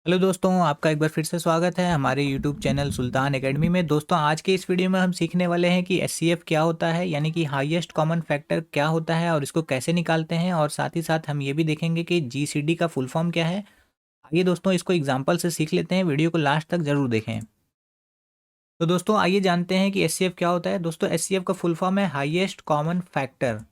Hello दोस्तों, आपका एक बार फिर से स्वागत है हमारे यूट्यूब चैनल सुल्तान एकेडमी में। दोस्तों, आज के इस वीडियो में हम सीखने वाले हैं कि एचसीएफ क्या होता है, यानी कि हाईएस्ट कॉमन फैक्टर क्या होता है और इसको कैसे निकालते हैं। और साथ ही साथ हम ये भी देखेंगे कि जीसीडी का फुल फॉर्म क्या है। आइए दोस्तों, इसको एग्जाम्पल से सीख लेते हैं। वीडियो को लास्ट तक जरूर देखें। तो दोस्तों, आइए जानते हैं कि एचसीएफ क्या होता है। दोस्तों, एचसीएफ का फुल फॉर्म है हाईएस्ट कॉमन फैक्टर।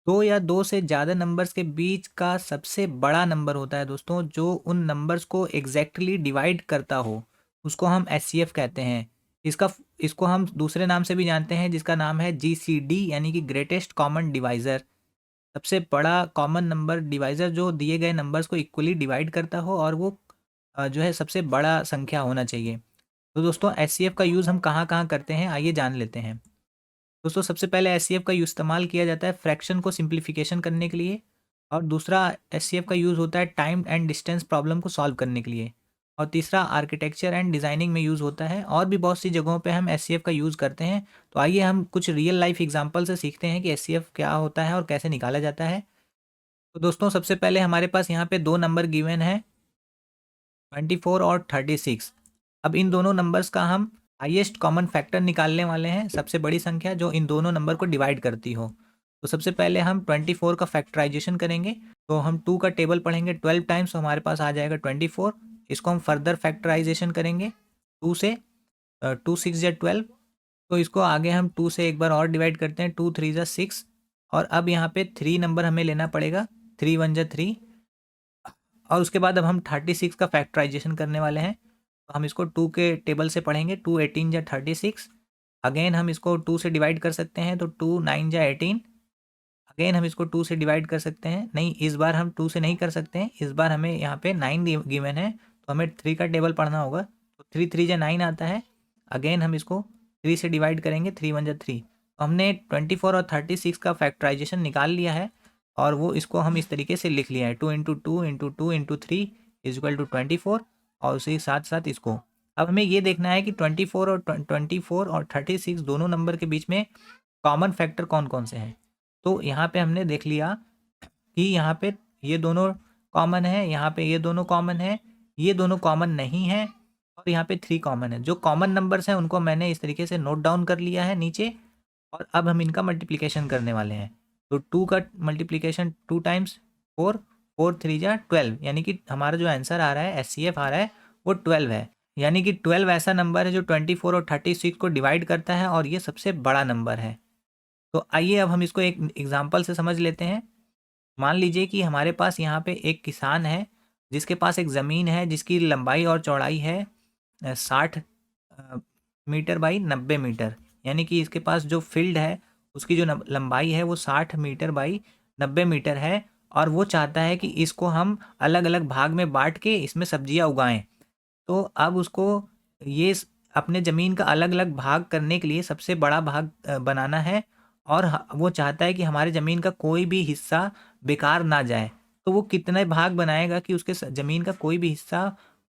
दो या दो से ज़्यादा नंबर्स के बीच का सबसे बड़ा नंबर होता है दोस्तों, जो उन नंबर्स को एग्जैक्टली डिवाइड करता हो, उसको हम एचसीएफ कहते हैं। इसका इसको हम दूसरे नाम से भी जानते हैं, जिसका नाम है जीसीडी, यानी कि ग्रेटेस्ट कॉमन डिवाइज़र। सबसे बड़ा कॉमन नंबर डिवाइज़र जो दिए गए नंबर्स को इक्वली डिवाइड करता हो, और वो जो है सबसे बड़ा संख्या होना चाहिए। तो दोस्तों, एचसीएफ का यूज़ हम कहाँ कहाँ करते हैं, आइए जान लेते हैं। दोस्तों, सबसे पहले एचसीएफ का इस्तेमाल किया जाता है फ्रैक्शन को सिंप्लीफिकेशन करने के लिए। और दूसरा, एचसीएफ का यूज़ होता है टाइम एंड डिस्टेंस प्रॉब्लम को सॉल्व करने के लिए। और तीसरा, आर्किटेक्चर एंड डिज़ाइनिंग में यूज़ होता है। और भी बहुत सी जगहों पे हम एचसीएफ का यूज़ करते हैं। तो आइए हम कुछ रियल लाइफ एग्जांपल से सीखते हैं कि एचसीएफ क्या होता है और कैसे निकाला जाता है। तो दोस्तों, सबसे पहले हमारे पास यहाँ पे दो नंबर गिवन है, 24 और 36। अब इन दोनों नंबर्स का हम हाईएस्ट कॉमन फैक्टर निकालने वाले हैं, सबसे बड़ी संख्या जो इन दोनों नंबर को डिवाइड करती हो। तो सबसे पहले हम 24 का फैक्टराइजेशन करेंगे। तो हम 2 का टेबल पढ़ेंगे 12 टाइम्स, तो हमारे पास आ जाएगा 24। इसको हम फर्दर फैक्टराइजेशन करेंगे 2 से। 2 6 या 12। तो इसको आगे हम 2 से एक बार और डिवाइड करते हैं, 2 3 जा 6। और अब यहाँ पे 3 नंबर हमें लेना पड़ेगा, 3 1 जा 3। और उसके बाद अब हम 36 का फैक्टराइजेशन करने वाले हैं। तो हम इसको 2 के टेबल से पढ़ेंगे, 2 18 या 36। अगेन हम इसको 2 से डिवाइड कर सकते हैं, तो 2 9 या 18। अगेन हम इसको 2 से डिवाइड कर सकते हैं, नहीं इस बार हम 2 से नहीं कर सकते हैं, इस बार हमें यहाँ पे 9 गिवन है, तो हमें 3 का टेबल पढ़ना होगा। तो 3 3 या 9 आता है। अगेन हम इसको 3 से डिवाइड करेंगे, 3 1 या 3। तो हमने 24 और 36 का फैक्टराइजेशन निकाल लिया है। और वो इसको हम इस तरीके से लिख लिया है, 2 into 2 into 2 into 3 is equal to 24। और उसी के साथ साथ इसको अब हमें ये देखना है कि 24 और 36 दोनों नंबर के बीच में कॉमन फैक्टर कौन कौन से हैं। तो यहाँ पे हमने देख लिया कि यहाँ पे ये दोनों कॉमन है, यहाँ पे ये दोनों कॉमन है, ये दोनों कॉमन नहीं है, और यहाँ पे 3 कॉमन है। जो कॉमन नंबर्स हैं उनको मैंने इस तरीके से नोट डाउन कर लिया है नीचे। और अब हम इनका मल्टीप्लिकेशन करने वाले हैं। तो 2 का मल्टीप्लिकेशन 2 टाइम्स 4, 4 3 जा 12, यानी कि हमारा जो आंसर आ रहा है, एचसीएफ आ रहा है, वो 12 है। यानी कि 12 ऐसा नंबर है जो 24 और 36 को डिवाइड करता है, और ये सबसे बड़ा नंबर है। तो आइए अब हम इसको एक एग्जाम्पल से समझ लेते हैं। मान लीजिए कि हमारे पास यहाँ पे एक किसान है, जिसके पास एक ज़मीन है जिसकी लंबाई और चौड़ाई है 60 मीटर बाई 90 मीटर। यानी कि इसके पास जो फील्ड है, उसकी जो लंबाई है वो 60 मीटर बाई 90 मीटर है। और वो चाहता है कि इसको हम अलग अलग भाग में बांट के इसमें सब्जियां उगाएं। तो अब उसको ये अपने ज़मीन का अलग अलग भाग करने के लिए सबसे बड़ा भाग बनाना है। और वो चाहता है कि हमारे ज़मीन का कोई भी हिस्सा बेकार ना जाए। तो वो कितने भाग बनाएगा कि उसके ज़मीन का कोई भी हिस्सा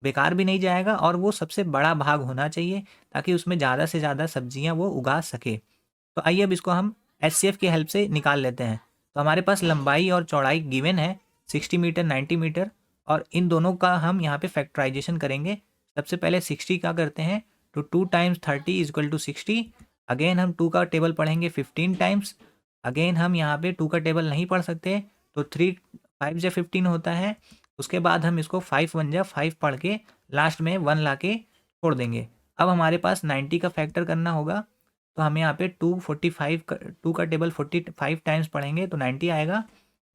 बेकार भी नहीं जाएगा, और वो सबसे बड़ा भाग होना चाहिए, ताकि उसमें ज़्यादा से ज़्यादा सब्जियां वो उगा सके। तो आइए अब इसको हम एचसीएफ की हेल्प से निकाल लेते हैं। तो हमारे पास लंबाई और चौड़ाई गिवन है, 60 मीटर 90 मीटर। और इन दोनों का हम यहाँ पे फैक्टराइजेशन करेंगे। सबसे पहले 60 का करते हैं, तो 2 times 30 is equal to 60। Again हम 2 का टेबल पढ़ेंगे 15 टाइम्स। अगेन हम यहाँ पे 2 का टेबल नहीं पढ़ सकते, तो 3 5 या 15 होता है। उसके बाद हम इसको 5 1 जा 5 पढ़ के लास्ट में 1 ला के छोड़ देंगे। अब हमारे पास 90 का फैक्टर करना होगा। तो हम यहाँ पे 245 का 2 का टेबल 45 टाइम्स पढ़ेंगे, तो 90 आएगा।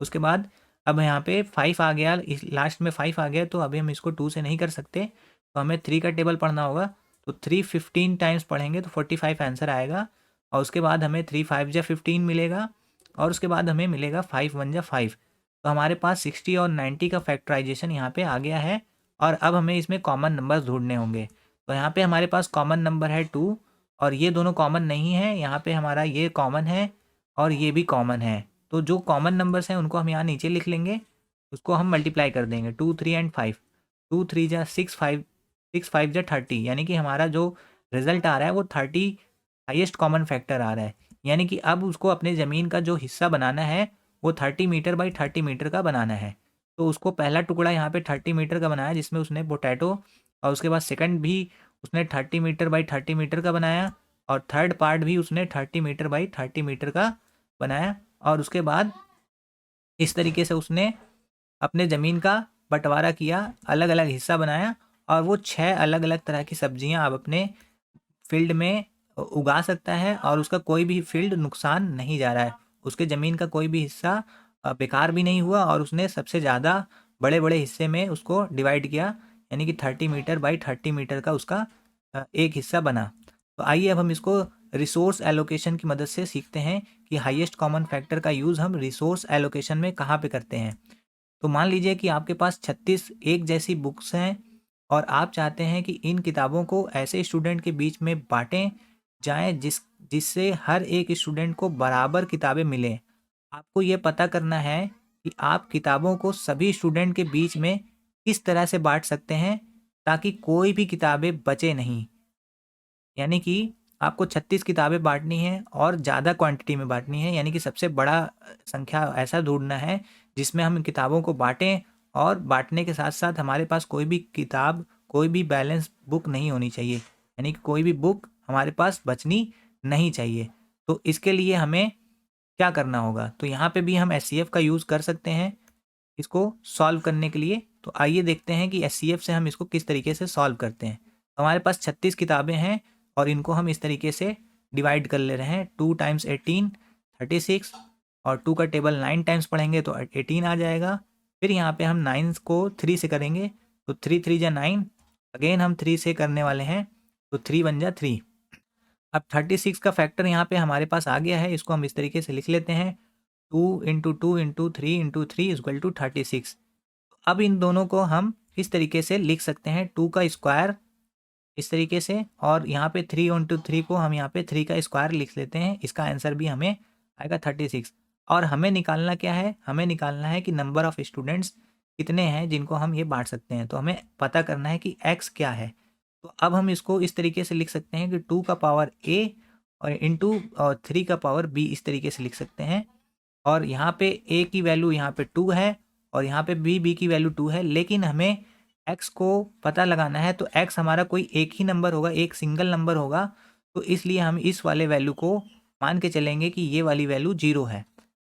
उसके बाद अब यहाँ पे 5 आ गया, इस लास्ट में 5 आ गया, तो अभी हम इसको 2 से नहीं कर सकते, तो हमें 3 का टेबल पढ़ना होगा। तो 3 15 टाइम्स पढ़ेंगे, तो 45 आंसर आएगा। और उसके बाद हमें 3 5 जा 15 मिलेगा। और उसके बाद हमें मिलेगा 5 1 जा 5। तो हमारे पास 60 और 90 का फैक्टराइजेशन यहाँ पे आ गया है। और अब हमें इसमें कॉमन नंबर्स ढूंढने होंगे। तो यहाँ पे हमारे पास कॉमन नंबर है 2, और ये दोनों कॉमन नहीं है। यहाँ पे हमारा ये कॉमन है और ये भी कॉमन है। तो जो कॉमन नंबर्स हैं उनको हम यहाँ नीचे लिख लेंगे, उसको हम मल्टीप्लाई कर देंगे, 2 3 एंड 5। 2 3 जा 6 5, 6 5 जा 30, यानी कि हमारा जो रिजल्ट आ रहा है वो 30 हाईएस्ट कॉमन फैक्टर आ रहा है। यानी कि अब उसको अपने ज़मीन का जो हिस्सा बनाना है, वो 30 मीटर बाई 30 मीटर का बनाना है। तो उसको पहला टुकड़ा यहाँ पे 30 मीटर का बनाया जिसमें उसने पोटैटो, और उसके बाद सेकंड भी उसने 30 मीटर बाई 30 मीटर का बनाया, और थर्ड पार्ट भी उसने 30 मीटर बाई 30 मीटर का बनाया। और उसके बाद इस तरीके से उसने अपने ज़मीन का बंटवारा किया, अलग अलग हिस्सा बनाया, और वो 6 अलग अलग तरह की सब्जियां अब अपने फील्ड में उगा सकता है, और उसका कोई भी फील्ड नुकसान नहीं जा रहा है। उसके ज़मीन का कोई भी हिस्सा बेकार भी नहीं हुआ, और उसने सबसे ज़्यादा बड़े बड़े हिस्से में उसको डिवाइड किया, यानी कि 30 मीटर बाई 30 मीटर का उसका एक हिस्सा बना। तो आइए अब हम इसको रिसोर्स एलोकेशन की मदद से सीखते हैं कि हाईएस्ट कॉमन फैक्टर का यूज़ हम रिसोर्स एलोकेशन में कहाँ पे करते हैं। तो मान लीजिए कि आपके पास 36 एक जैसी बुक्स हैं, और आप चाहते हैं कि इन किताबों को ऐसे स्टूडेंट के बीच में बांटें जाएं जिससे हर एक स्टूडेंट को बराबर किताबें मिलें। आपको ये पता करना है कि आप किताबों को सभी स्टूडेंट के बीच में किस तरह से बांट सकते हैं ताकि कोई भी किताबें बचे नहीं। यानी कि आपको 36 किताबें बाँटनी हैं और ज़्यादा क्वांटिटी में बाँटनी है, यानी कि सबसे बड़ा संख्या ऐसा ढूँढना है जिसमें हम इन किताबों को बाँटें, और बाँटने के साथ-साथ हमारे पास कोई भी किताब, कोई भी बैलेंस बुक नहीं होनी चाहिए। यानी कि कोई भी बुक हमारे पास बचनी नहीं चाहिए। तो इसके लिए हमें क्या करना होगा? तो यहाँ पे भी हम एचसीएफ का यूज़ कर सकते हैं इसको सॉल्व करने के लिए। तो आइए देखते हैं कि एचसीएफ से हम इसको किस तरीके से सॉल्व करते हैं। हमारे पास 36 किताबें हैं, और इनको हम इस तरीके से डिवाइड कर ले रहे हैं। 2 टाइम्स 18 36, और 2 का टेबल 9 टाइम्स पढ़ेंगे तो 18 आ जाएगा। फिर यहाँ पे हम 9 को 3 से करेंगे तो 3 3 जा 9, अगेन हम 3 से करने वाले हैं तो 3 1 जा 3। अब 36 का फैक्टर यहाँ पे हमारे पास आ गया है, इसको हम इस तरीके से लिख लेते हैं। 2 into 2 into 3 into 3 equal to 36। अब इन दोनों को हम इस तरीके से लिख सकते हैं, 2 का स्क्वायर इस तरीके से, और यहाँ पे 3 इंटू 3 को हम यहाँ पे 3 का स्क्वायर लिख लेते हैं। इसका आंसर भी हमें आएगा 36। और हमें निकालना क्या है? हमें निकालना है कि नंबर ऑफ़ स्टूडेंट्स कितने हैं जिनको हम ये बाँट सकते हैं। तो हमें पता करना है कि x क्या है। तो अब हम इसको इस तरीके से लिख सकते हैं कि 2 का पावर a और इंटू 3 का पावर b, इस तरीके से लिख सकते हैं। और यहाँ पे a की वैल्यू यहाँ पे 2 है, और यहाँ पे b की वैल्यू 2 है, लेकिन हमें x को पता लगाना है। तो x हमारा कोई एक ही नंबर होगा, एक सिंगल नंबर होगा, तो इसलिए हम इस वाले वैल्यू को मान के चलेंगे कि ये वाली वैल्यू 0 है।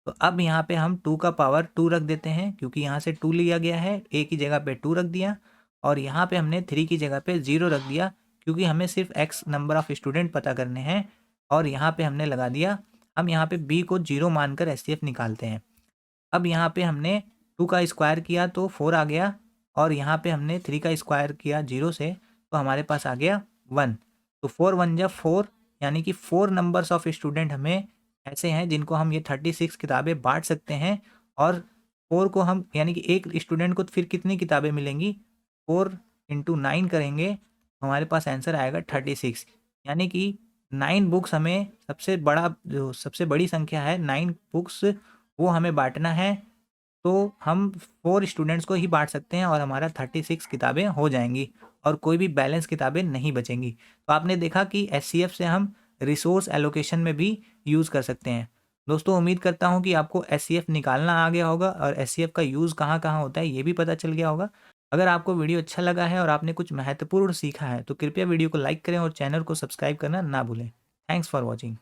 तो अब यहाँ पे हम 2 का पावर 2 रख देते हैं, क्योंकि यहाँ से 2 लिया गया है, a की जगह पे 2 रख दिया, और यहाँ पे हमने 3 की जगह पे 0 रख दिया, क्योंकि हमें सिर्फ x नंबर ऑफ़ स्टूडेंट पता करने हैं। और यहाँ पे हमने लगा दिया। हम यहाँ पे b को 0 मानकर एचसीएफ निकालते हैं। अब यहाँ पे हमने 2 का स्क्वायर किया तो 4 आ गया, और यहाँ पे हमने 3 का स्क्वायर किया 0 से, तो हमारे पास आ गया 1। तो 4 1 जा 4, यानी कि 4 नंबर्स ऑफ स्टूडेंट हमें ऐसे हैं जिनको हम ये 36 किताबें बांट सकते हैं। और 4 को हम, यानी कि एक स्टूडेंट को फिर कितनी किताबें मिलेंगी? 4 इंटू 9 करेंगे तो हमारे पास आंसर आएगा 36। यानी कि 9 बुक्स हमें, सबसे बड़ी संख्या है 9 बुक्स, वो हमें बाँटना है। तो हम 4 स्टूडेंट्स को ही बाँट सकते हैं, और हमारा 36 किताबें हो जाएँगी, और कोई भी बैलेंस किताबें नहीं बचेंगी। तो आपने देखा कि एचसीएफ से हम रिसोर्स एलोकेशन में भी यूज़ कर सकते हैं। दोस्तों, उम्मीद करता हूँ कि आपको एचसीएफ निकालना आ गया होगा, और एचसीएफ का यूज़ कहाँ-कहाँ होता है ये भी पता चल गया होगा। अगर आपको वीडियो अच्छा लगा है और आपने कुछ महत्वपूर्ण सीखा है, तो कृपया वीडियो को लाइक करें और चैनल को सब्सक्राइब करना ना भूलें। Thanks for watching.